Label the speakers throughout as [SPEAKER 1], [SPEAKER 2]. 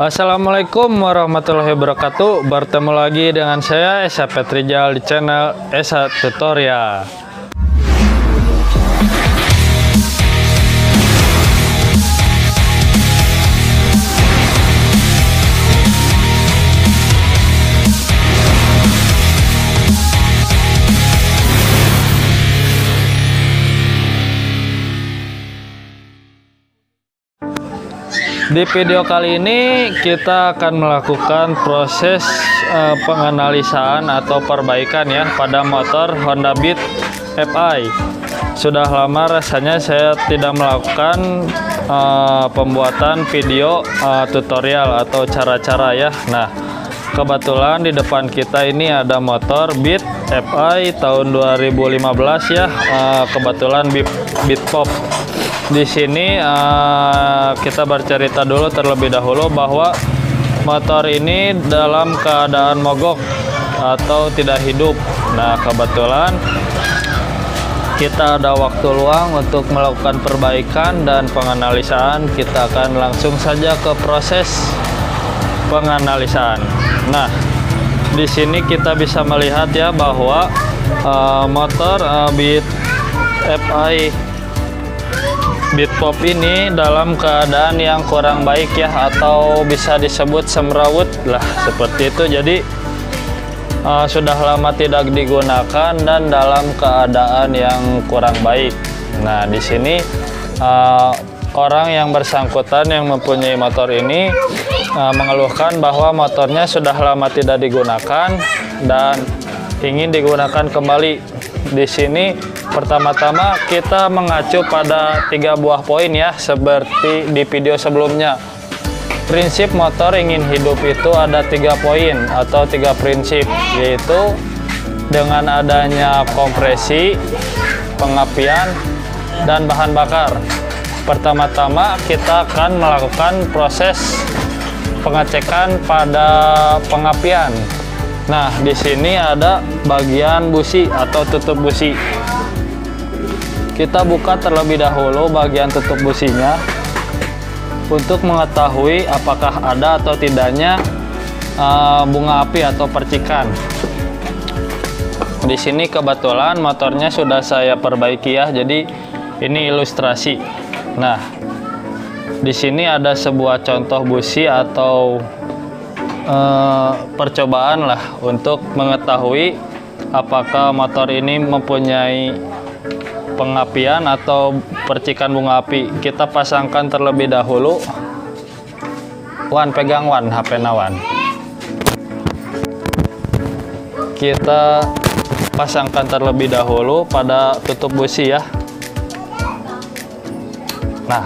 [SPEAKER 1] Assalamualaikum warahmatullahi wabarakatuh. Bertemu lagi dengan saya Esa Petrijal di channel Esa Tutorial. Di video kali ini kita akan melakukan proses penganalisaan atau perbaikan ya pada motor Honda Beat Fi. Sudah lama rasanya saya tidak melakukan pembuatan video tutorial atau cara-cara ya. Nah, kebetulan di depan kita ini ada motor Beat Fi tahun 2015 ya. Kebetulan Beat Pop. Di sini kita bercerita dulu terlebih dahulu bahwa motor ini dalam keadaan mogok atau tidak hidup. Nah, kebetulan kita ada waktu luang untuk melakukan perbaikan dan penganalisaan. Kita akan langsung saja ke proses penganalisaan. Nah, di sini kita bisa melihat ya bahwa motor Beat Fi Beat Pop ini dalam keadaan yang kurang baik ya, atau bisa disebut semrawut lah seperti itu. Jadi sudah lama tidak digunakan dan dalam keadaan yang kurang baik. Nah, di sini orang yang bersangkutan yang mempunyai motor ini mengeluhkan bahwa motornya sudah lama tidak digunakan dan ingin digunakan kembali. Di sini pertama-tama kita mengacu pada 3 buah poin ya, seperti di video sebelumnya. Prinsip motor ingin hidup itu ada 3 poin atau 3 prinsip, yaitu dengan adanya kompresi, pengapian, dan bahan bakar. Pertama-tama kita akan melakukan proses pengecekan pada pengapian. Nah, di sini ada bagian busi atau tutup busi. Kita buka terlebih dahulu bagian tutup businya untuk mengetahui apakah ada atau tidaknya bunga api atau percikan. Di sini kebetulan motornya sudah saya perbaiki ya, jadi ini ilustrasi. Nah, di sini ada sebuah contoh busi atau percobaan lah untuk mengetahui apakah motor ini mempunyai pengapian atau percikan bunga api. Kita pasangkan terlebih dahulu. Wan, pegang Wan, HP Nawan. Kita pasangkan terlebih dahulu pada tutup busi ya. Nah,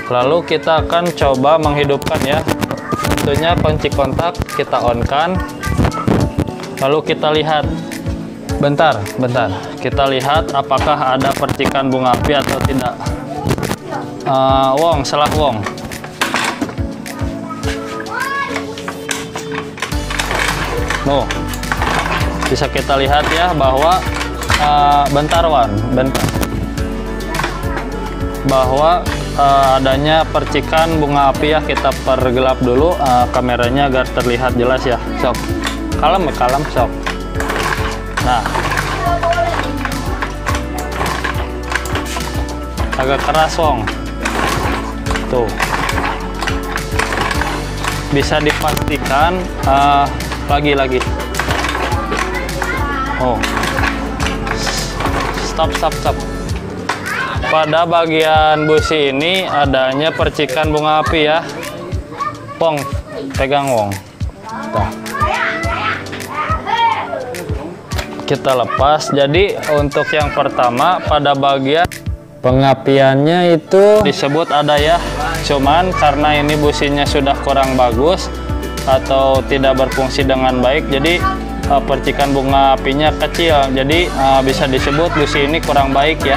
[SPEAKER 1] lalu kita akan coba menghidupkan ya. Tentunya kunci kontak kita on kan, lalu kita lihat bentar kita lihat apakah ada percikan bunga api atau tidak. Wong, salah Wong. No, bisa kita lihat ya bahwa bentar Wan, bentar, bahwa adanya percikan bunga api ya. Kita pergelap dulu kameranya agar terlihat jelas ya. Sok, kalem sok. Nah, agak keras Wong. Tuh, bisa dipastikan lagi. Oh, stop. Pada bagian busi ini adanya percikan bunga api ya. Pong, pegang Wong. Tuh. Kita lepas. Jadi untuk yang pertama pada bagian pengapiannya itu disebut ada ya. Cuman karena ini businya sudah kurang bagus atau tidak berfungsi dengan baik, jadi percikan bunga apinya kecil. Jadi bisa disebut busi ini kurang baik ya.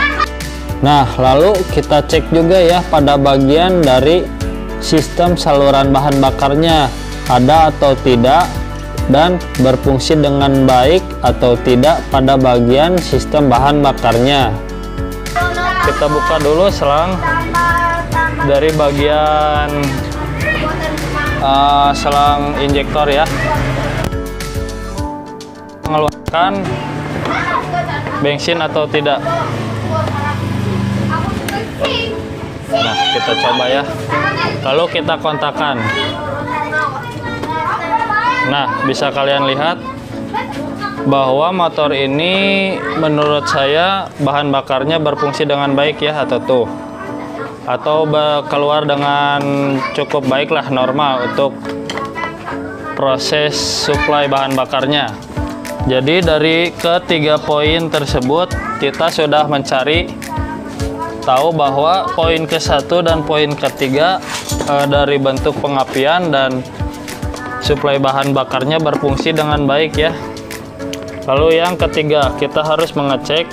[SPEAKER 1] Nah, lalu kita cek juga ya pada bagian dari sistem saluran bahan bakarnya ada atau tidak dan berfungsi dengan baik atau tidak pada bagian sistem bahan bakarnya. Kita buka dulu selang dari bagian selang injektor ya, mengeluarkan bensin atau tidak. Nah, kita coba ya, lalu kita kontakkan. Nah, bisa kalian lihat bahwa motor ini menurut saya bahan bakarnya berfungsi dengan baik ya, atau keluar dengan cukup baik lah, normal untuk proses suplai bahan bakarnya. Jadi dari ketiga poin tersebut kita sudah mencari tahu bahwa poin ke-1 dan poin ketiga dari bentuk pengapian dan suplai bahan bakarnya berfungsi dengan baik ya. Lalu yang ketiga, kita harus mengecek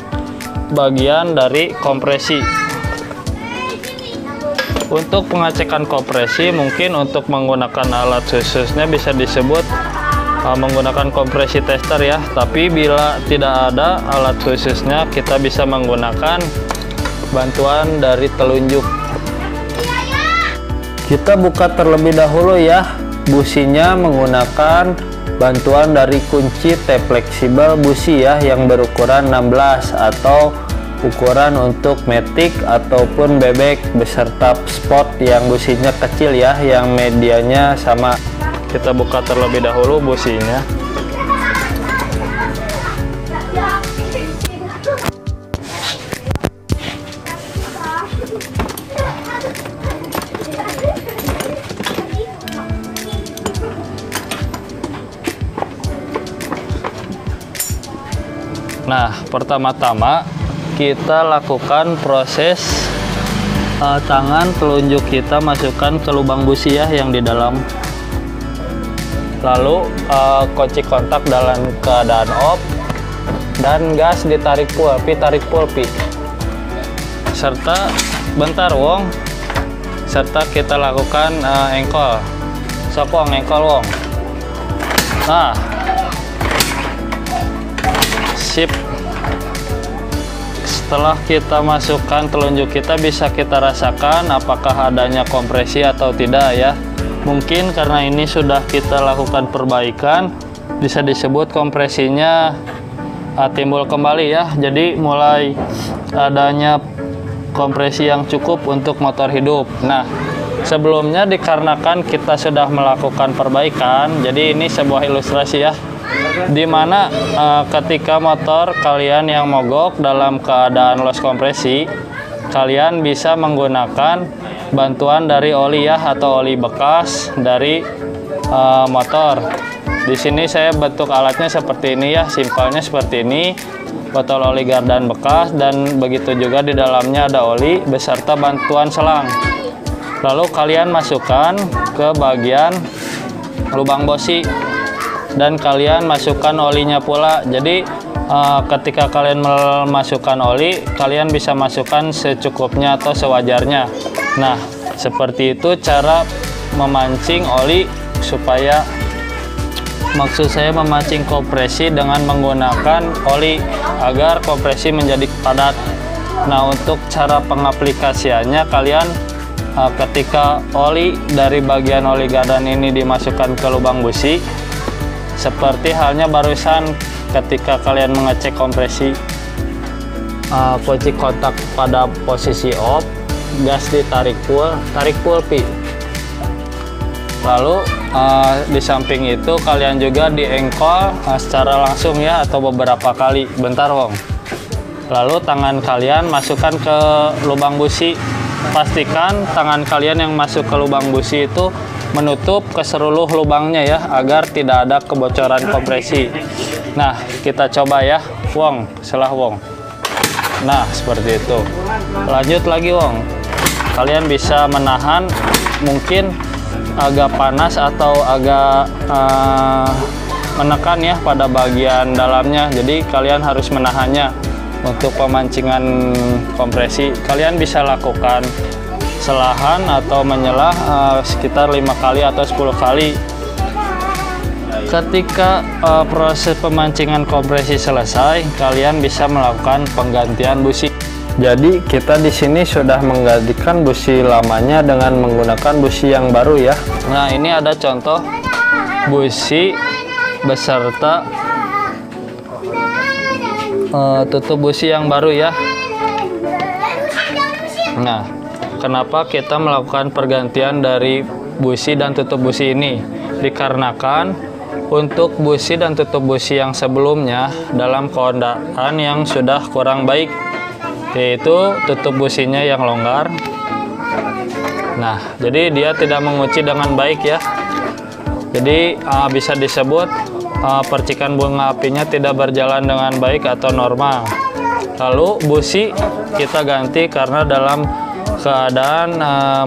[SPEAKER 1] bagian dari kompresi. Untuk pengecekan kompresi, mungkin untuk menggunakan alat khususnya bisa disebut menggunakan kompresi tester ya. Tapi bila tidak ada alat khususnya, kita bisa menggunakan bantuan dari telunjuk. Kita buka terlebih dahulu ya businya menggunakan bantuan dari kunci T fleksibel busi ya, yang berukuran 16 atau ukuran untuk matic ataupun bebek beserta spot yang businya kecil ya, yang medianya sama. Kita buka terlebih dahulu businya. Nah, pertama-tama kita lakukan proses tangan telunjuk kita masukkan ke lubang busi ya yang di dalam. Lalu kunci kontak dalam keadaan off dan gas ditarik pulpi. Serta bentar wong. Serta kita lakukan engkol. Sok wong engkol wong. Nah, sip. Setelah kita masukkan telunjuk kita, bisa kita rasakan apakah adanya kompresi atau tidak ya. Mungkin karena ini sudah kita lakukan perbaikan, bisa disebut kompresinya timbul kembali ya. Jadi mulai adanya kompresi yang cukup untuk motor hidup. Nah, sebelumnya dikarenakan kita sudah melakukan perbaikan, jadi ini sebuah ilustrasi ya, dimana ketika motor kalian yang mogok dalam keadaan los kompresi, kalian bisa menggunakan bantuan dari oli ya, atau oli bekas dari motor. Di sini saya bentuk alatnya seperti ini ya, simpelnya seperti ini, botol oli gardan bekas, dan begitu juga di dalamnya ada oli beserta bantuan selang. Lalu kalian masukkan ke bagian lubang busi dan kalian masukkan olinya pula. Jadi ketika kalian memasukkan oli, kalian bisa masukkan secukupnya atau sewajarnya. Nah, seperti itu cara memancing oli, supaya maksud saya memancing kompresi dengan menggunakan oli agar kompresi menjadi padat. Nah, untuk cara pengaplikasiannya, kalian ketika oli dari bagian oli gardan ini dimasukkan ke lubang busi, seperti halnya barusan ketika kalian mengecek kompresi, kunci kontak pada posisi off, gas ditarik pulpi. Lalu di samping itu kalian juga diengkol secara langsung ya, atau beberapa kali. Bentar wong. Lalu tangan kalian masukkan ke lubang busi. Pastikan tangan kalian yang masuk ke lubang busi itu menutup ke seluruh lubangnya ya, agar tidak ada kebocoran kompresi. Nah, kita coba ya, wong, selah wong. Nah, seperti itu. Lanjut lagi wong. Kalian bisa menahan, mungkin agak panas atau agak menekan ya pada bagian dalamnya. Jadi kalian harus menahannya untuk pemancingan kompresi. Kalian bisa lakukan selahan atau menyelah sekitar 5 kali atau 10 kali. Ketika proses pemancingan kompresi selesai, kalian bisa melakukan penggantian busi. Jadi kita di sini sudah menggantikan busi lamanya dengan menggunakan busi yang baru ya. Nah, ini ada contoh busi beserta tutup busi yang baru ya. Nah, kenapa kita melakukan pergantian dari busi dan tutup busi ini? Dikarenakan untuk busi dan tutup busi yang sebelumnya dalam keadaan yang sudah kurang baik, yaitu tutup businya yang longgar. Nah, jadi dia tidak mengunci dengan baik ya. Jadi bisa disebut percikan bunga apinya tidak berjalan dengan baik atau normal. Lalu busi kita ganti karena dalam keadaan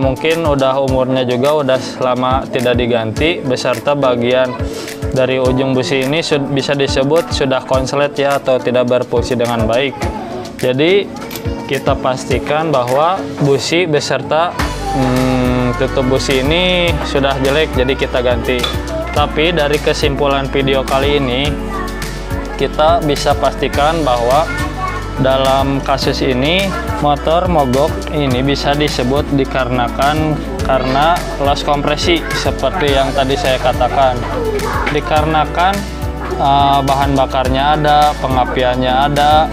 [SPEAKER 1] mungkin udah umurnya juga udah lama tidak diganti, beserta bagian dari ujung busi ini bisa disebut sudah konslet ya, atau tidak berfungsi dengan baik. Jadi kita pastikan bahwa busi beserta tutup busi ini sudah jelek, jadi kita ganti. Tapi dari kesimpulan video kali ini, kita bisa pastikan bahwa dalam kasus ini motor mogok ini bisa disebut dikarenakan karena loss kompresi, seperti yang tadi saya katakan. Dikarenakan bahan bakarnya ada, pengapiannya ada,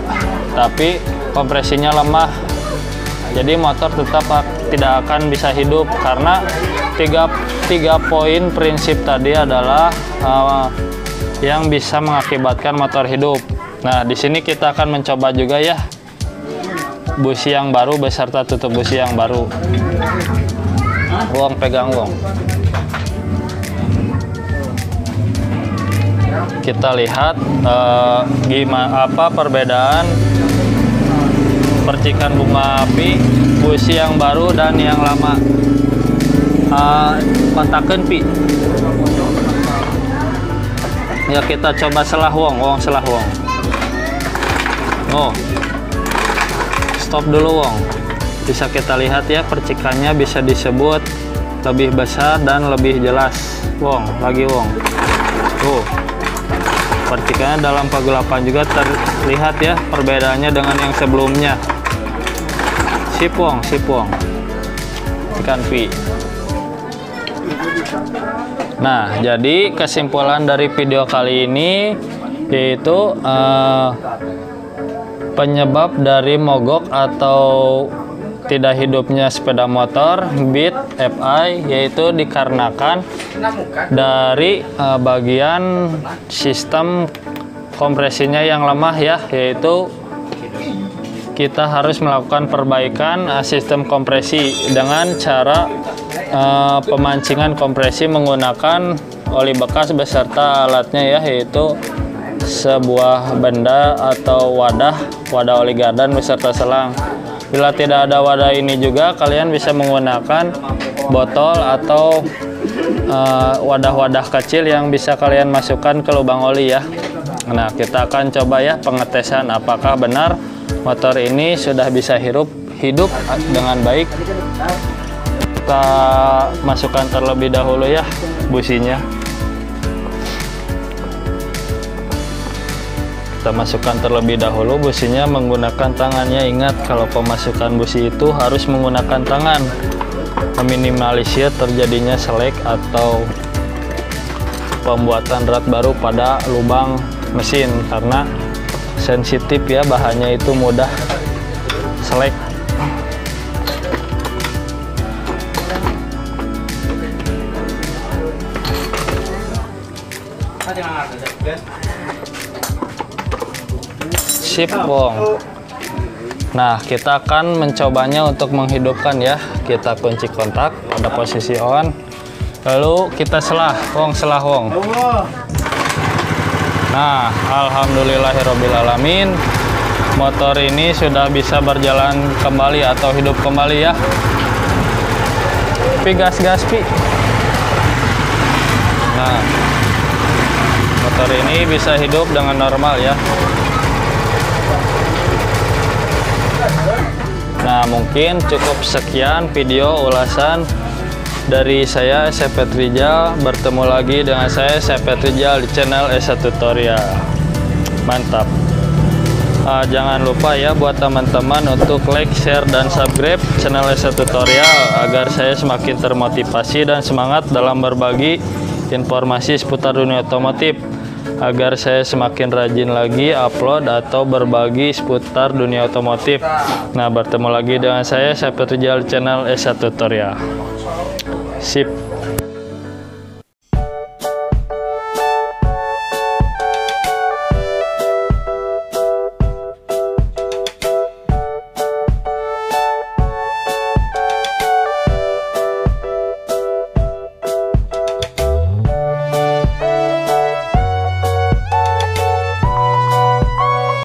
[SPEAKER 1] tapi kompresinya lemah, jadi motor tetap tidak akan bisa hidup. Karena tiga poin prinsip tadi adalah yang bisa mengakibatkan motor hidup. Nah, di sini kita akan mencoba juga ya busi yang baru beserta tutup busi yang baru. Wong pegang Wong. Kita lihat gimana perbedaan percikan bunga api busi yang baru dan yang lama. Kontakeun pi. Ya, kita coba selah Wong, selah Wong. Oh, stop dulu Wong. Bisa kita lihat ya, percikannya bisa disebut lebih besar dan lebih jelas. Wong, lagi Wong. Percikannya dalam pagelapan juga terlihat ya perbedaannya dengan yang sebelumnya. Sip Wong. Ikan pi. Nah, jadi kesimpulan dari video kali ini yaitu penyebab dari mogok atau tidak hidupnya sepeda motor Beat FI yaitu dikarenakan dari bagian sistem kompresinya yang lemah ya, yaitu kita harus melakukan perbaikan sistem kompresi dengan cara pemancingan kompresi menggunakan oli bekas beserta alatnya ya, yaitu sebuah benda atau wadah oli gardan beserta selang. Bila tidak ada wadah ini juga, kalian bisa menggunakan botol atau wadah-wadah kecil yang bisa kalian masukkan ke lubang oli ya. Nah, kita akan coba ya pengetesan apakah benar motor ini sudah bisa hidup dengan baik. Kita masukkan terlebih dahulu ya businya. Kita masukkan terlebih dahulu businya menggunakan tangannya. Ingat, kalau pemasukan busi itu harus menggunakan tangan, meminimalisir terjadinya selek atau pembuatan rat baru pada lubang mesin, karena sensitif ya, bahannya itu mudah selek. Sip Wong. Nah, kita akan mencobanya untuk menghidupkan ya. Kita kunci kontak pada posisi on, lalu kita selah Wong. Nah, alhamdulillahirobbilalamin, motor ini sudah bisa berjalan kembali atau hidup kembali ya. Pi gas pi. Nah, motor ini bisa hidup dengan normal ya. Nah, mungkin cukup sekian video ulasan dari saya, Sepet Rijal. Bertemu lagi dengan saya, Sepet Rijal, di channel Esa Tutorial. Mantap. Jangan lupa ya buat teman-teman untuk like, share, dan subscribe channel Esa Tutorial agar saya semakin termotivasi dan semangat dalam berbagi informasi seputar dunia otomotif, agar saya semakin rajin lagi upload atau berbagi seputar dunia otomotif. Nah, bertemu lagi dengan saya Rijal, channel Esa Tutorial. Sip.